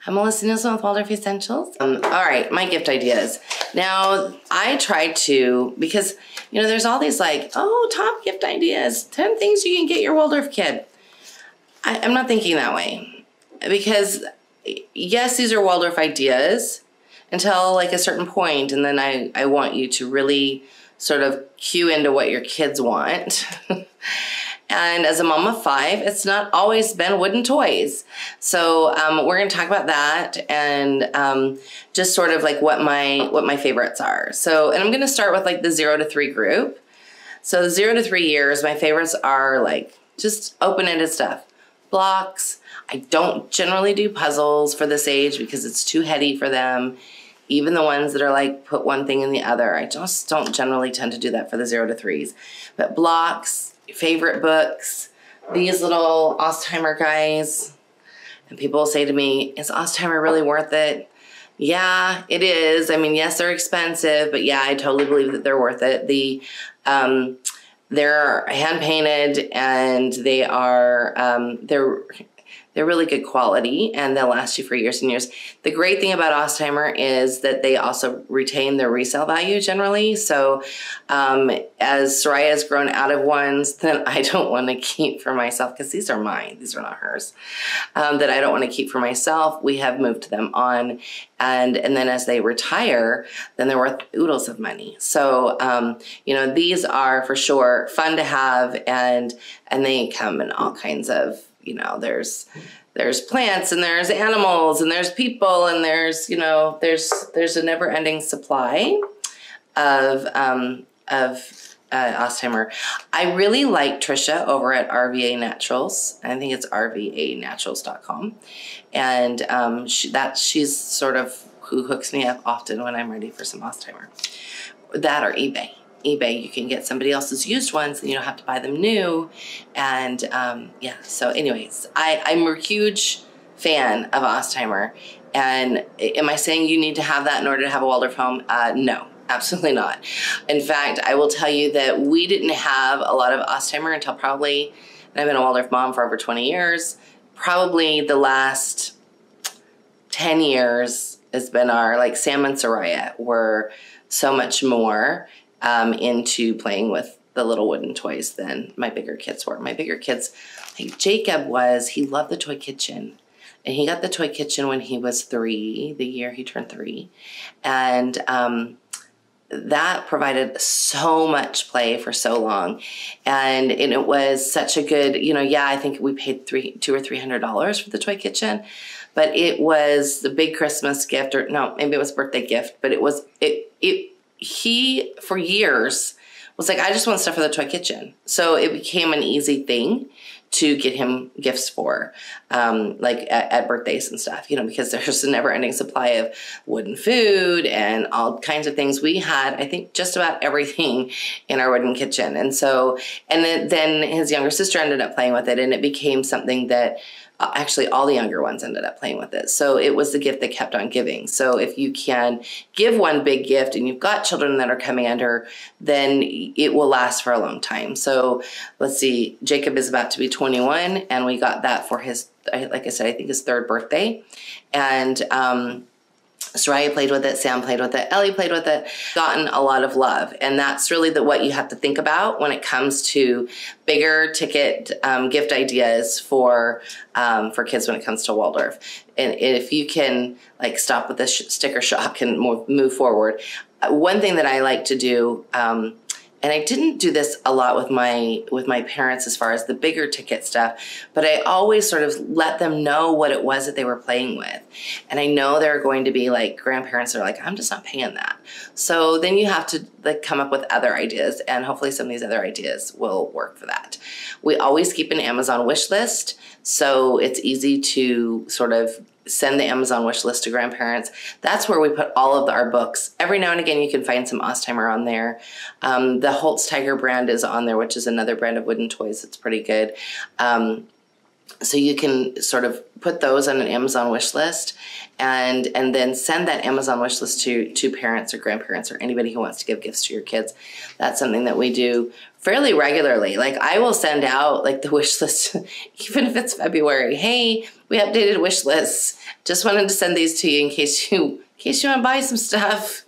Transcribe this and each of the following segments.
I'm Melisa Nielsen with Waldorf Essentials. All right, my gift ideas. Now, I try to, because, you know, there's all these like, oh, top gift ideas, 10 things you can get your Waldorf kid. I'm not thinking that way. Because, yes, these are Waldorf ideas until like a certain point, and then I want you to really sort of cue into what your kids want. And as a mom of 5, it's not always been wooden toys. So we're going to talk about that and just sort of like what my favorites are. So, and I'm going to start with like the 0 to 3 group. So the 0 to 3 years, my favorites are like just open-ended stuff. Blocks. I don't generally do puzzles for this age because it's too heady for them. Even the ones that are like put one thing in the other. I just don't generally tend to do that for the 0 to 3s. But blocks, favorite books, these little Ostheimer guys. And people say to me, is Ostheimer really worth it? Yeah, it is. I mean, yes, they're expensive, but yeah, I totally believe that they're worth it. They're hand painted and they are, they're really good quality and they'll last you for years and years. The great thing about Ostheimer is that they also retain their resale value generally. So as Soraya has grown out of ones that I don't want to keep for myself, because these are mine, these are not hers, that I don't want to keep for myself, we have moved them on. And then as they retire, then they're worth oodles of money. So, you know, these are for sure fun to have and they come in all kinds of, you know, there's plants and there's animals and there's people and there's, you know, there's a never-ending supply of Ostheimer. I really like Trisha over at RVA Naturals. I think it's rvanaturals.com. And she's sort of who hooks me up often when I'm ready for some Ostheimer. That or eBay. eBay, you can get somebody else's used ones and you don't have to buy them new. And yeah, so anyways, I'm a huge fan of Ostheimer. And am I saying you need to have that in order to have a Waldorf home? No, absolutely not. In fact, I will tell you that we didn't have a lot of Ostheimer until probably, and I've been a Waldorf mom for over 20 years, probably the last 10 years has been our, like Sam and Soraya were so much more into playing with the little wooden toys than my bigger kids were. My bigger kids, like Jacob he loved the toy kitchen. And he got the toy kitchen when he was 3, the year he turned 3. And that provided so much play for so long. And it was such a good, you know, yeah, I think we paid $200 or $300 for the toy kitchen. But it was the big Christmas gift, or no, maybe it was a birthday gift, but he, for years, was like, I just want stuff for the toy kitchen. So it became an easy thing to get him gifts for, like at birthdays and stuff, you know, because there's a never-ending supply of wooden food and all kinds of things. We had, I think, just about everything in our wooden kitchen. And so, and then his younger sister ended up playing with it, and it became something that actually all the younger ones ended up playing with it. So it was the gift that kept on giving. So if you can give one big gift and you've got children that are coming under, then it will last for a long time. So let's see, Jacob is about to be 21 and we got that for his, like I said, I think his 3rd birthday. And Soraya played with it, Sam played with it, Ellie played with it, gotten a lot of love. And that's really what you have to think about when it comes to bigger ticket gift ideas for kids when it comes to Waldorf. And if you can like stop with the sticker shock and move forward. One thing that I like to do, and I didn't do this a lot with my parents as far as the bigger ticket stuff, but I always sort of let them know what it was that they were playing with. And I know there are going to be like grandparents that are like, I'm just not paying that. So then you have to like come up with other ideas, and hopefully some of these other ideas will work for that. We always keep an Amazon wish list, so it's easy to sort of send the Amazon wish list to grandparents. That's where we put all of our books. Every now and again, you can find some Ostheimer on there. The Holtz Tiger brand is on there, which is another brand of wooden toys. It's pretty good. So you can sort of put those on an Amazon wish list and then send that Amazon wish list to parents or grandparents or anybody who wants to give gifts to your kids. That's something that we do fairly regularly. Like I will send out like the wish list, even if it's February. Hey, we updated wish lists. Just wanted to send these to you in case you want to buy some stuff.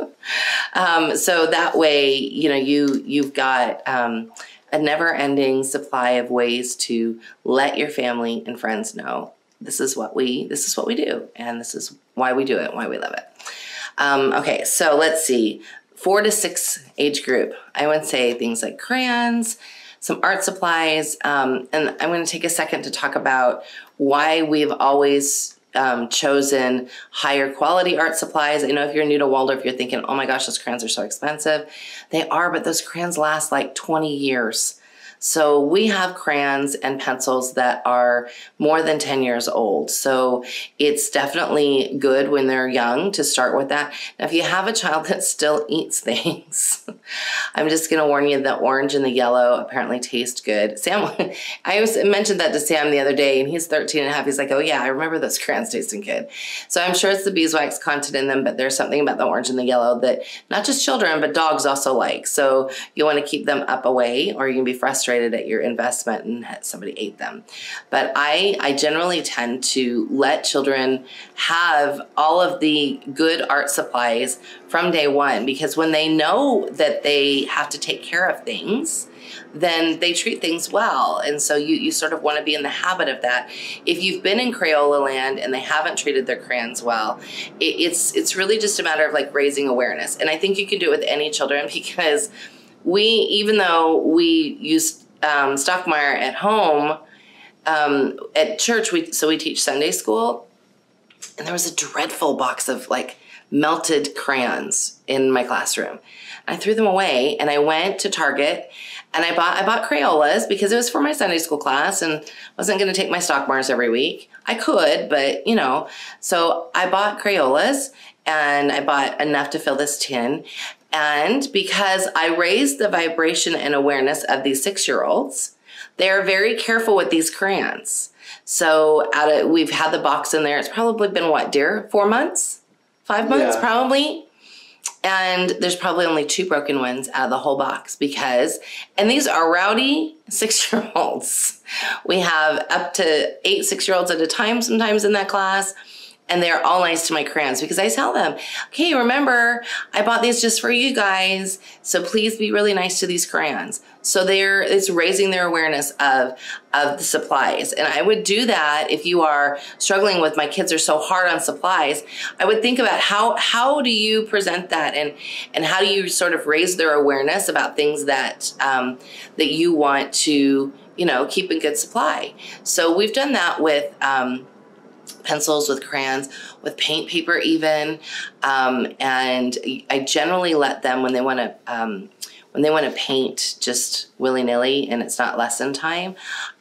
So that way, you know, you've got a never-ending supply of ways to let your family and friends know this is what we do, and this is why we do it, why we love it. Okay, so let's see. 4 to 6 age group. I would say things like crayons, some art supplies, and I'm going to take a second to talk about why we've always chosen higher quality art supplies. I know if you're new to Waldorf, you're thinking, oh my gosh, those crayons are so expensive. They are, but those crayons last like 20 years. So we have crayons and pencils that are more than 10 years old. So it's definitely good when they're young to start with that. Now, if you have a child that still eats things, I'm just going to warn you, the orange and the yellow apparently taste good. Sam, I mentioned that to Sam the other day, and he's 13 and a half. He's like, oh yeah, I remember those crayons tasting good. So I'm sure it's the beeswax content in them, but there's something about the orange and the yellow that not just children, but dogs also like. So you want to keep them up away, or you can be frustrated at your investment and somebody ate them. But I generally tend to let children have all of the good art supplies from day one, because when they know that they have to take care of things, then they treat things well. And so you sort of want to be in the habit of that. If you've been in Crayola land and they haven't treated their crayons well, it's really just a matter of like raising awareness. And I think you can do it with any children, because even though we use Stockmeyer at home, at church, we teach Sunday school, and there was a dreadful box of like melted crayons in my classroom. I threw them away, and I went to Target, and I bought Crayolas because it was for my Sunday school class and wasn't going to take my Stockmeyers every week. I could, but you know, so I bought Crayolas, and I bought enough to fill this tin. And because I raised the vibration and awareness of these 6-year-olds, they're very careful with these crayons. So we've had the box in there. It's probably been what, dear? 4 months? 5 months, yeah. Probably. And there's probably only 2 broken ones out of the whole box and these are rowdy 6-year-olds. We have up to 8 6-year-olds at a time sometimes in that class. And they're all nice to my crayons, because I tell them, okay, remember, I bought these just for you guys, so please be really nice to these crayons. So it's raising their awareness of the supplies. And I would do that if you are struggling with, my kids are so hard on supplies. I would think about how do you present that, and how do you sort of raise their awareness about things that that you want to, you know, keep in good supply. So we've done that with pencils, with crayons, with paint paper even, and I generally let them, when they want to paint just willy-nilly and it's not lesson time,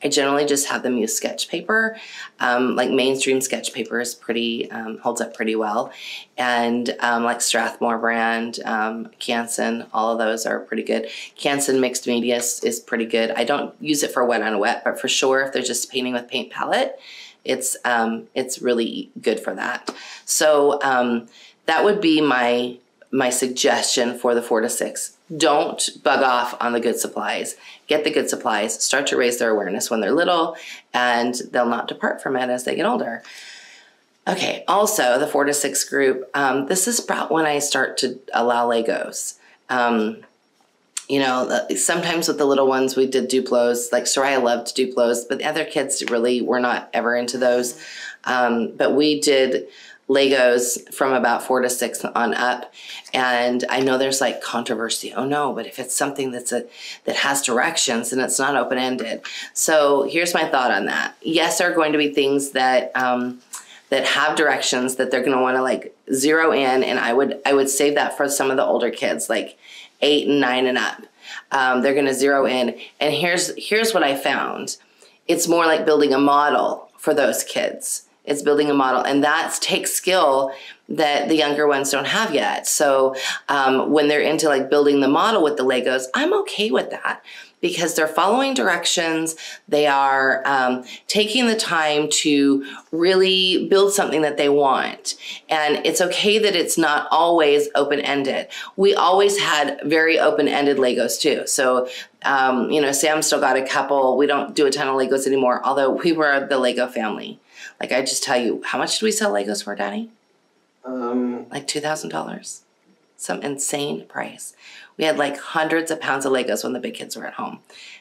I generally just have them use sketch paper. Like mainstream sketch paper is pretty, holds up pretty well, and like Strathmore brand, Canson, all of those are pretty good. Canson mixed media is pretty good. I don't use it for wet on wet, but for sure if they're just painting with paint palette, it's really good for that. So that would be my suggestion for the 4 to 6. Don't bug off on the good supplies. Get the good supplies. Start to raise their awareness when they're little, and they'll not depart from it as they get older. Okay, also the 4 to 6 group, this is about when I start to allow Legos. You know, sometimes with the little ones, we did Duplos. Like Soraya loved Duplos, but the other kids really were not ever into those. But we did Legos from about 4 to 6 on up. And I know there's like controversy. Oh no, but if it's something that has directions and it's not open-ended. So here's my thought on that. Yes, there are going to be things that that have directions that they're going to want to like zero in, and I would save that for some of the older kids, like 8 and 9 and up. They're going to zero in, and here's what I found. It's more like building a model for those kids. It's building a model, and that takes skill that the younger ones don't have yet. So when they're into like building the model with the Legos, I'm okay with that. because they're following directions. They are taking the time to really build something that they want. And it's okay that it's not always open-ended. We always had very open-ended Legos too. So, you know, Sam still got a couple. We don't do a ton of Legos anymore, although we were the Lego family. Like, I just tell you, how much did we sell Legos for, Daddy? Like $2,000. Some insane price. We had like hundreds of pounds of Legos when the big kids were at home,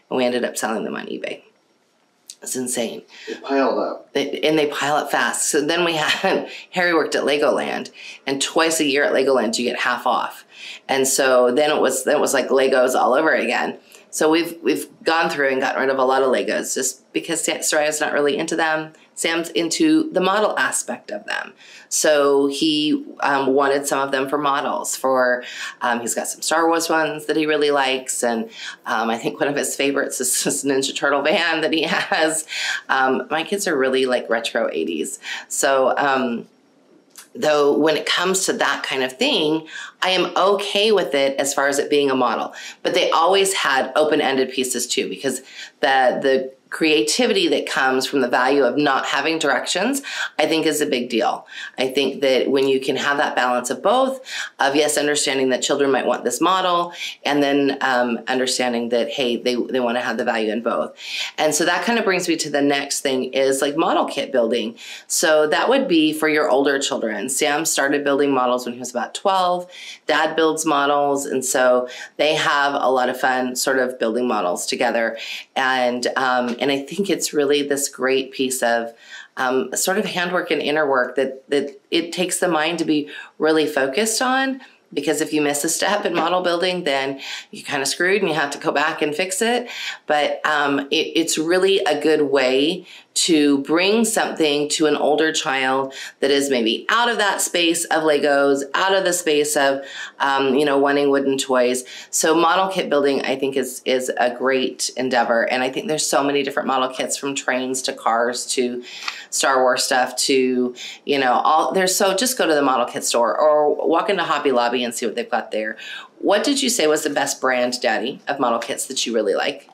and we ended up selling them on eBay. It's insane. They piled up. They pile up fast. So then we had, Harry worked at Legoland, and twice a year at Legoland you get half off. And so then it was like Legos all over again. So we've gone through and gotten rid of a lot of Legos just because Soraya's not really into them. Sam's into the model aspect of them. So he wanted some of them for models. He's got some Star Wars ones that he really likes. And I think one of his favorites is this Ninja Turtle van that he has. My kids are really like retro 80s. So though when it comes to that kind of thing, I am okay with it as far as it being a model. But they always had open-ended pieces too, because the creativity that comes from the value of not having directions, I think is a big deal. I think that when you can have that balance of both, of yes, understanding that children might want this model, and then understanding that, hey, they want to have the value in both. And so that kind of brings me to the next thing is like model kit building. So that would be for your older children. Sam started building models when he was about 12. Dad builds models. And so they have a lot of fun sort of building models together. And I think it's really this great piece of sort of handwork and inner work that it takes the mind to be really focused on, because if you miss a step in model building, then you're kind of screwed and you have to go back and fix it. But it's really a good way to bring something to an older child that is maybe out of that space of Legos, out of the space of, wanting wooden toys. So model kit building, I think, is a great endeavor. And I think there's so many different model kits, from trains to cars to Star Wars stuff to, just go to the model kit store or walk into Hobby Lobby and see what they've got there. What did you say was the best brand, Daddy, of model kits that you really like?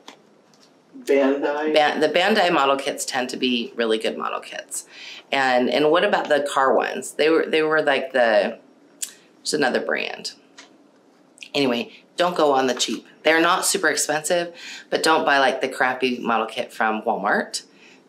Bandai. The Bandai model kits tend to be really good model kits. And what about the car ones? They were like there's another brand. Anyway, don't go on the cheap. They're not super expensive, but don't buy like the crappy model kit from Walmart.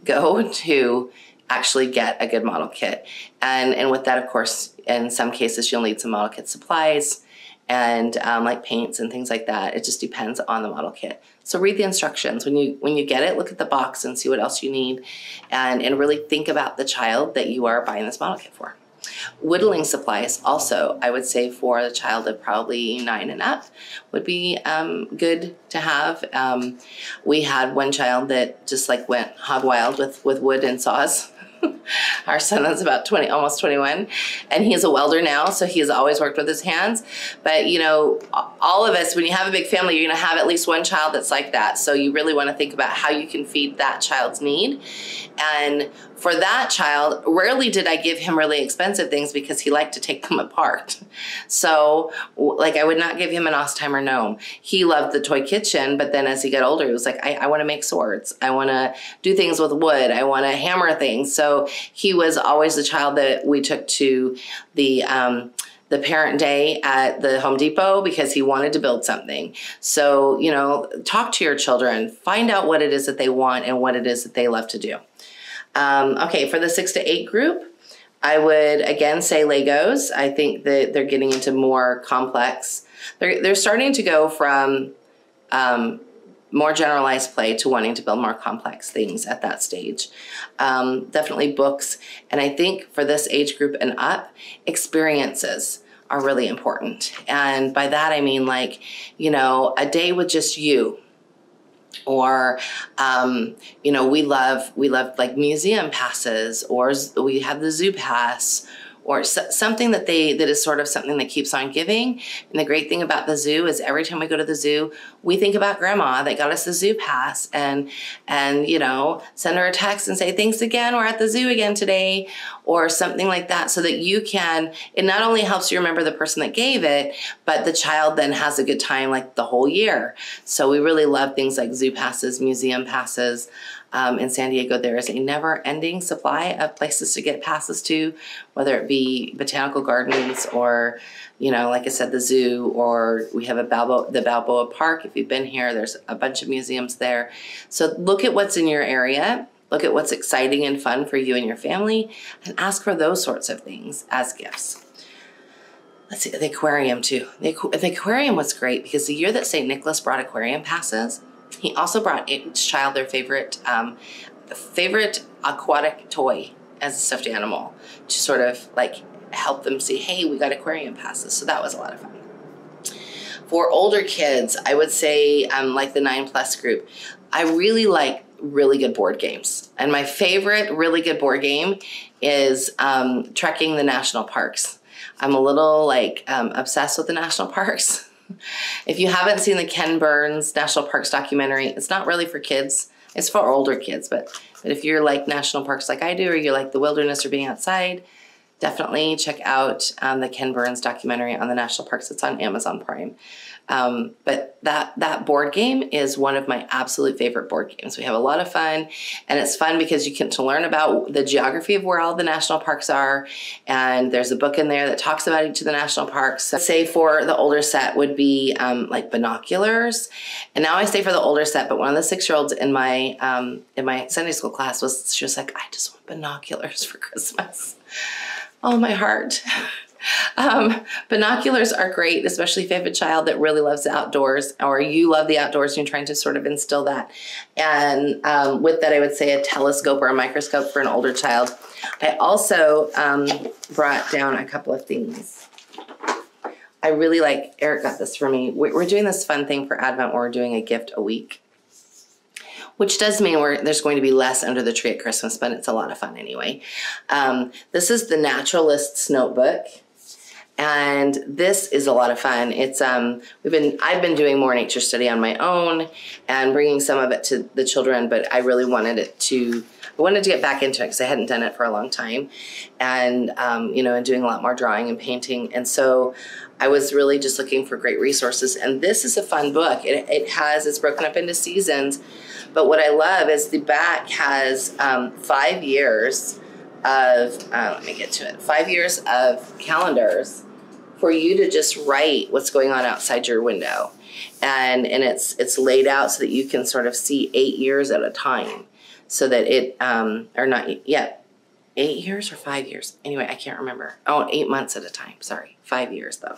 Go to actually get a good model kit. And with that, of course, in some cases, you'll need some model kit supplies and like paints and things like that. It just depends on the model kit. So read the instructions. When you get it, look at the box and see what else you need, and really think about the child that you are buying this model kit for. Whittling supplies also, I would say, for a child of probably 9 and up would be good to have. We had one child that just like went hog wild with wood and saws. Our son is about almost 21, and he's a welder now, so he has always worked with his hands. But, all of us, when you have a big family, you're going to have at least one child that's like that. So you really want to think about how you can feed that child's need. And for that child, rarely did I give him really expensive things because he liked to take them apart. So, like, I would not give him an Ostheimer gnome. He loved the toy kitchen, but then as he got older, he was like, I want to make swords. I want to do things with wood. I want to hammer things. So he was always the child that we took to the parent day at the Home Depot because he wanted to build something. So, talk to your children, find out what it is that they want and what it is that they love to do. Okay, for the 6 to 8 group, I would again say Legos. I think that they're getting into more complex. They're starting to go from more generalized play to wanting to build more complex things at that stage. Definitely books. And I think for this age group and up, experiences are really important. And by that, I mean like, a day with just you. Or, we love like museum passes, or we have the zoo pass, or something that is sort of something that keeps on giving. And the great thing about the zoo is every time we go to the zoo, we think about grandma that got us the zoo pass, and you know, send her a text and say, thanks again, we're at the zoo again today, or something like that, so that you can, it not only helps you remember the person that gave it, but the child then has a good time like the whole year. So we really love things like zoo passes, museum passes. In San Diego, there is a never-ending supply of places to get passes to, whether it be botanical gardens or, you know, like I said, the zoo, or we have the Balboa Park. If you've been here, there's a bunch of museums there. So look at what's in your area, look at what's exciting and fun for you and your family, and ask for those sorts of things as gifts. Let's see, the aquarium too. The aquarium was great because the year that St. Nicholas brought aquarium passes, he also brought each child their favorite aquatic toy as a stuffed animal to sort of like help them see, hey, we got aquarium passes. So that was a lot of fun. For older kids, I would say like the 9+ group, I really like really good board games. And my favorite really good board game is trekking the national parks. I'm a little like obsessed with the national parks. If you haven't seen the Ken Burns National Parks documentary, it's not really for kids. It's for older kids, but if you're like national parks like I do, or you like the wilderness or being outside, definitely check out the Ken Burns documentary on the national parks. It's on Amazon Prime. But that board game is one of my absolute favorite board games. We have a lot of fun, and it's fun because you get to learn about the geography of where all the national parks are, and there's a book in there that talks about each of the national parks. So say for the older set would be like binoculars, and now I say for the older set, but one of the 6-year-olds in my Sunday school class she was like, I just want binoculars for Christmas. Oh, my heart. Binoculars are great, especially if you have a child that really loves the outdoors, or you love the outdoors and you're trying to sort of instill that. And with that, I would say a telescope or a microscope for an older child. I also brought down a couple of things. I really like, Eric got this for me. We're doing this fun thing for Advent where we're doing a gift a week, which does mean there's going to be less under the tree at Christmas, but it's a lot of fun anyway. This is the Naturalist's Notebook. And this is a lot of fun. It's I've been doing more nature study on my own and bringing some of it to the children, but I really wanted to get back into it because I hadn't done it for a long time, and you know, and doing a lot more drawing and painting. And so I was really just looking for great resources. And this is a fun book. It's broken up into seasons, but what I love is the back has 5 years of let me get to it. 5 years of calendars for you to just write what's going on outside your window. And it's laid out so that you can sort of see 8 years at a time, so that it, or not yet, 8 years or 5 years? Anyway, I can't remember. Oh, 8 months at a time, sorry. 5 years though.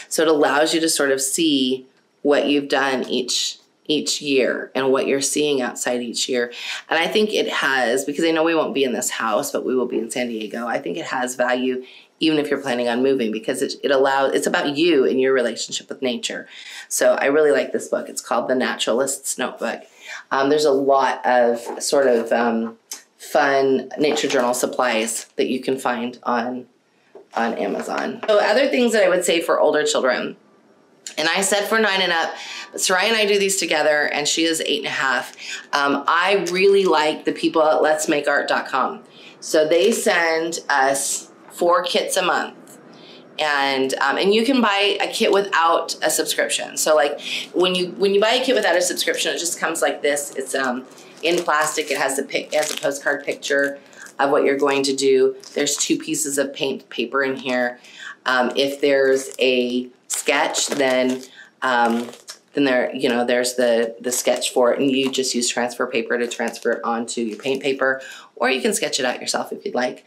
So it allows you to sort of see what you've done each year and what you're seeing outside each year. And I think it has, because I know we won't be in this house, but we will be in San Diego. I think it has value even if you're planning on moving, because it's about you and your relationship with nature. So I really like this book. It's called The Naturalist's Notebook. There's a lot of sort of fun nature journal supplies that you can find on Amazon. So other things that I would say for older children, and I said for 9 and up, but Soraya and I do these together, and she is 8.5. I really like the people at letsmakeart.com. So they send us 4 kits a month, and you can buy a kit without a subscription. So like when you buy a kit without a subscription, it just comes like this. It's in plastic. It has a postcard picture of what you're going to do. There's 2 pieces of paint paper in here. If there's a sketch, then there's the sketch for it, and you just use transfer paper to transfer it onto your paint paper, or you can sketch it out yourself if you'd like.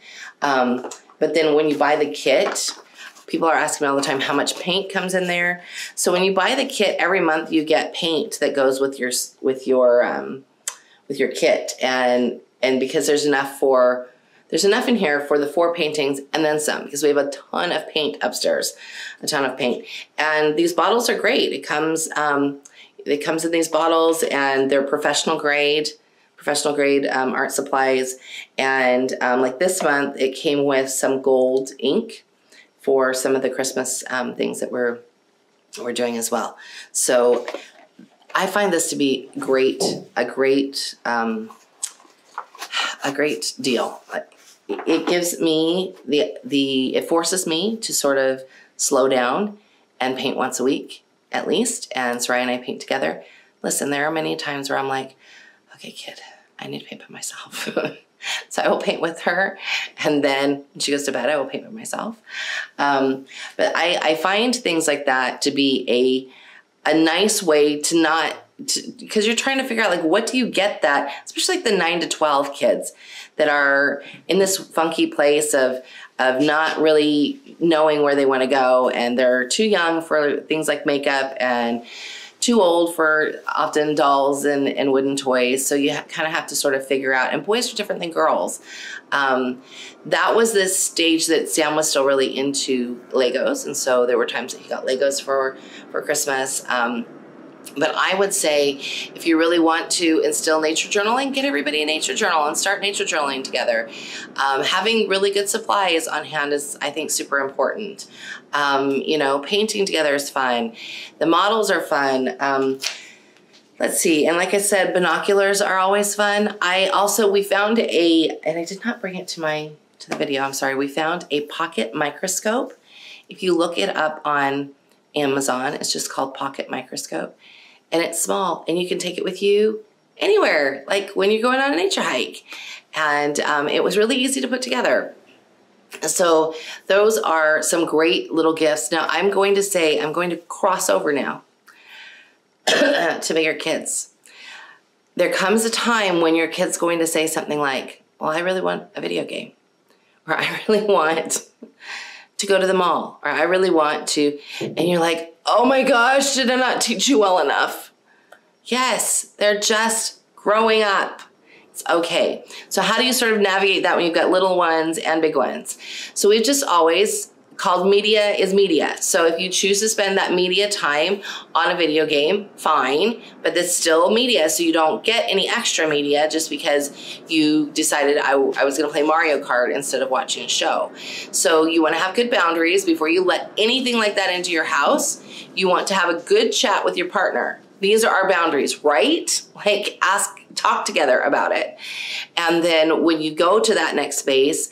But then when you buy the kit, people are asking me all the time how much paint comes in there. So when you buy the kit, every month you get paint that goes with your kit, and because there's enough in here for the 4 paintings and then some, because we have a ton of paint upstairs, a ton of paint. And these bottles are great. It comes in these bottles, and they're professional grade art supplies. And like this month, it came with some gold ink for some of the Christmas things that we're doing as well. So I find this to be a great deal. It gives me it forces me to sort of slow down and paint once a week at least. And Soraya and I paint together. Listen, there are many times where I'm like, okay, kid, I need to paint by myself. So I will paint with her, and then when she goes to bed, I will paint with myself. But I find things like that to be a nice way to not, because you're trying to figure out, like, what do you get that, especially like the 9 to 12 kids that are in this funky place of not really knowing where they want to go, and they're too young for things like makeup and too old for often dolls and wooden toys. So you kind of have to sort of figure out, and boys are different than girls. That was this stage that Sam was still really into Legos. And so there were times that he got Legos for Christmas. But I would say, if you really want to instill nature journaling, get everybody a nature journal and start nature journaling together. Having really good supplies on hand is, I think, super important. You know, painting together is fun. The models are fun. Let's see. And like I said, binoculars are always fun. We found and I did not bring it to the video, I'm sorry. We found a pocket microscope. If you look it up on Amazon, it's just called pocket microscope. And it's small, and you can take it with you anywhere, like when you're going on a nature hike. And it was really easy to put together. So those are some great little gifts. Now I'm going to cross over now to bigger kids. There comes a time when your kid's going to say something like, well, I really want a video game, or I really want to go to the mall, or I really want to, and you're like, oh my gosh, did I not teach you well enough? Yes, they're just growing up. It's okay. So how do you sort of navigate that when you've got little ones and big ones? So we've just always called media is media. So if you choose to spend that media time on a video game, fine, but that's still media. So you don't get any extra media just because you decided I was gonna play Mario Kart instead of watching a show. So you wanna have good boundaries before you let anything like that into your house. You want to have a good chat with your partner. These are our boundaries, right? Like, talk together about it. And then when you go to that next space,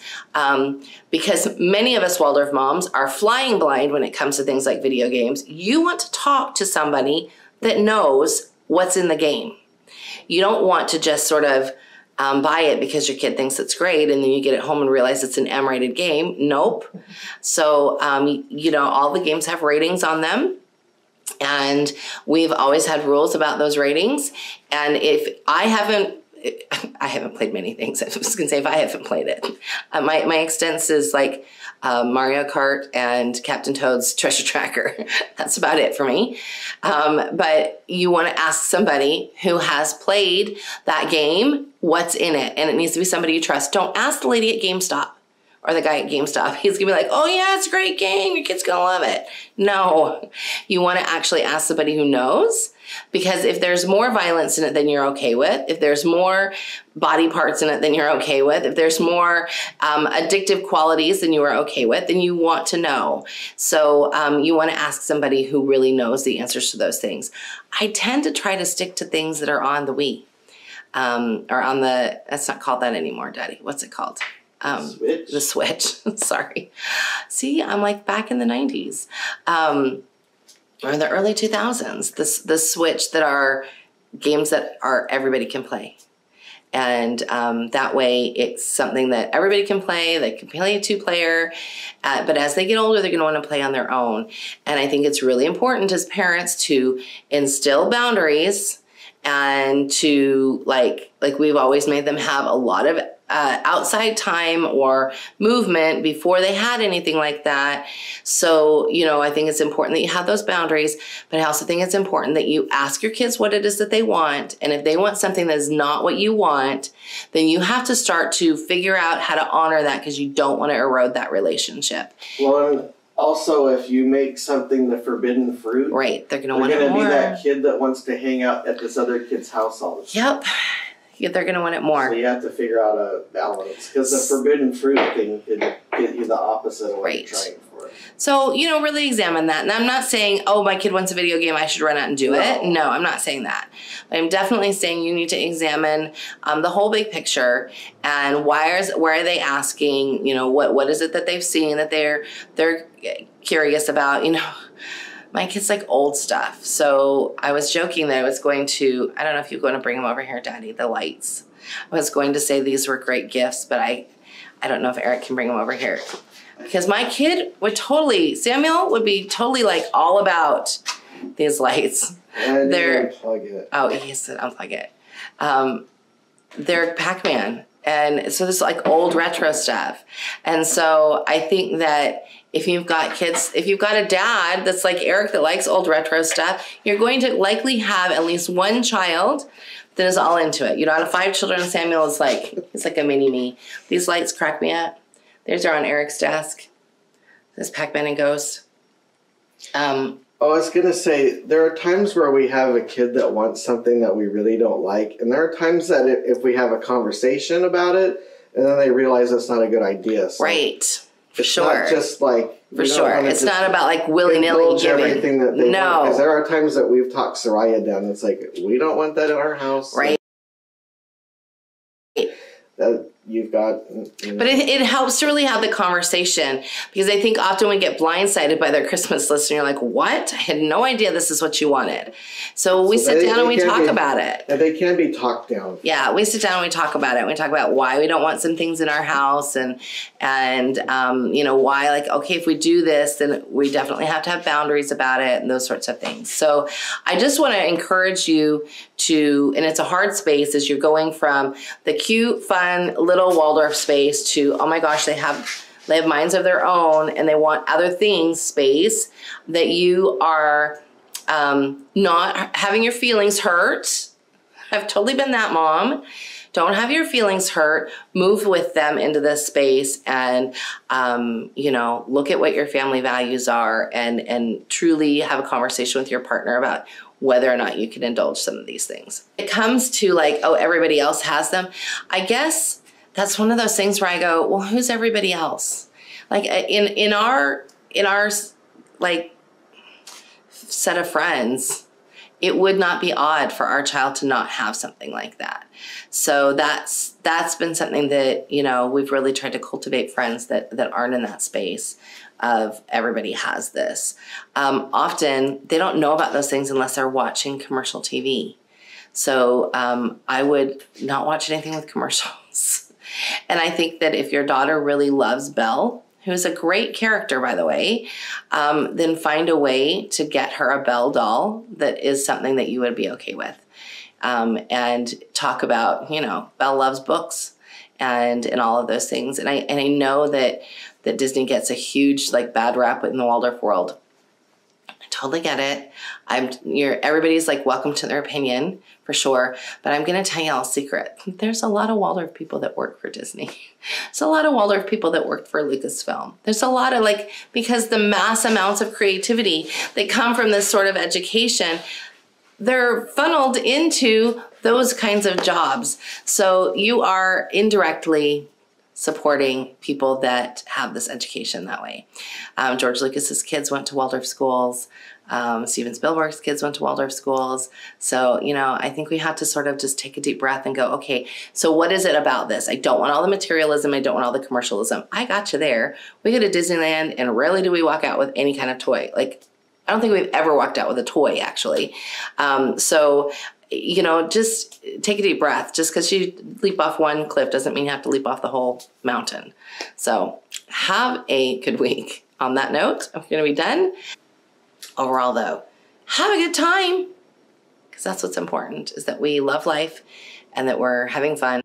because many of us Waldorf moms are flying blind when it comes to things like video games, you want to talk to somebody that knows what's in the game. You don't want to just sort of buy it because your kid thinks it's great, and then you get it home and realize it's an M-rated game. Nope. So, you know, all the games have ratings on them. And we've always had rules about those ratings. And if I haven't played many things. I was gonna say, if I haven't played it, my extents is like Mario Kart and Captain Toad's Treasure Tracker. That's about it for me. But you want to ask somebody who has played that game what's in it, and it needs to be somebody you trust. Don't ask the lady at GameStop or the guy at GameStop. He's gonna be like, oh yeah, it's a great game, your kid's gonna love it. No, you wanna actually ask somebody who knows, because if there's more violence in it than you're okay with, if there's more body parts in it than you're okay with, if there's more addictive qualities than you are okay with, then you want to know. So you wanna ask somebody who really knows the answers to those things. I tend to try to stick to things that are on the Wii, or on the, that's not called that anymore, Daddy. What's it called? Switch. The Switch. Sorry. See, I'm like back in the 90s, or the early 2000s. The Switch, that are games that everybody can play, and that way it's something that everybody can play. They can play a 2-player, but as they get older, they're going to want to play on their own. And I think it's really important as parents to instill boundaries, and to like we've always made them have a lot of outside time or movement before they had anything like that. So, you know, I think it's important that you have those boundaries, but I also think it's important that you ask your kids what it is that they want. And if they want something that is not what you want, then you have to start to figure out how to honor that, because you don't want to erode that relationship. Well, and also, if you make something the forbidden fruit, right, they're going to want it more. They're going to be that kid that wants to hang out at this other kid's house all the time. Yep. they're going to want it more. So you have to figure out a balance, because the forbidden fruit thing could get you the opposite of what you're trying for. So, really examine that. And I'm not saying, oh, my kid wants a video game, I should run out and do it. No, I'm not saying that. But I'm definitely saying you need to examine the whole big picture, and where are they asking, what is it that they've seen that they're curious about. My kids like old stuff. So I was joking that I was going to, I don't know if you're going to bring them over here, Daddy, the lights. I was going to say these were great gifts, but I don't know if Eric can bring them over here. Because my kid would Samuel would be totally like all about these lights. And unplug it. Oh, he said unplug it. They're Pac-Man. And so this is like old retro stuff. And so I think that if you've got kids, if you've got a dad that's like Eric that likes old retro stuff, you're going to likely have at least one child that is all into it. Out of 5 children, Samuel is he's like a mini me. These lights crack me up. These are on Eric's desk. This Pac-Man and Ghost. I was going to say, there are times where we have a kid that wants something that we really don't like. And there are times that if we have a conversation about it, and then they realize it's not a good idea. So right. For it's sure. Not just for sure. It's not about willy-nilly giving. Everything that they want. Because there are times that we've talked Soraya down. It's we don't want that in our house. Right. That you've got. But it helps to really have the conversation, because I think often we get blindsided by their Christmas list and you're like, what? I had no idea this is what you wanted. So we sit down and we talk about it. And they can be talked down. Yeah, we sit down and we talk about it. We talk about why we don't want some things in our house, and why, okay, if we do this, then we definitely have to have boundaries about it and those sorts of things. So I just want to encourage you to, and it's a hard space as you're going from the cute, fun, little Waldorf space to, oh my gosh, they have minds of their own and they want other things space, that you are not having your feelings hurt. I've totally been that mom. Don't have your feelings hurt. Move with them into this space and, look at what your family values are, and truly have a conversation with your partner about whether or not you can indulge some of these things. It comes to everybody else has them. I guess that's one of those things where I go, well, who's everybody else? In our set of friends, it would not be odd for our child to not have something like that. So that's been something that, we've really tried to cultivate friends that aren't in that space of everybody has this. Often they don't know about those things unless they're watching commercial TV. So I would not watch anything with commercials. And I think that if your daughter really loves Belle, who's a great character, by the way, then find a way to get her a Belle doll that is something that you would be okay with. And talk about, Belle loves books and all of those things. And I know that Disney gets a huge bad rap in the Waldorf world. I totally get it. Everybody's welcome to their opinion for sure. But I'm going to tell you all a secret. There's a lot of Waldorf people that work for Disney. There's a lot of Waldorf people that work for Lucasfilm. There's a lot of because the mass amounts of creativity that come from this sort of education, they're funneled into those kinds of jobs. So you are indirectly supporting people that have this education that way. George Lucas's kids went to Waldorf schools. Steven Spielberg's kids went to Waldorf schools. So, I think we have to sort of just take a deep breath and go, okay, so what is it about this? I don't want all the materialism. I don't want all the commercialism. I got you there. We go to Disneyland and rarely do we walk out with any kind of toy. I don't think we've ever walked out with a toy, actually. Just take a deep breath. Just because you leap off one cliff doesn't mean you have to leap off the whole mountain. So have a good week. On that note, I'm going to be done. Overall, though, have a good time, because that's what's important, is that we love life and that we're having fun.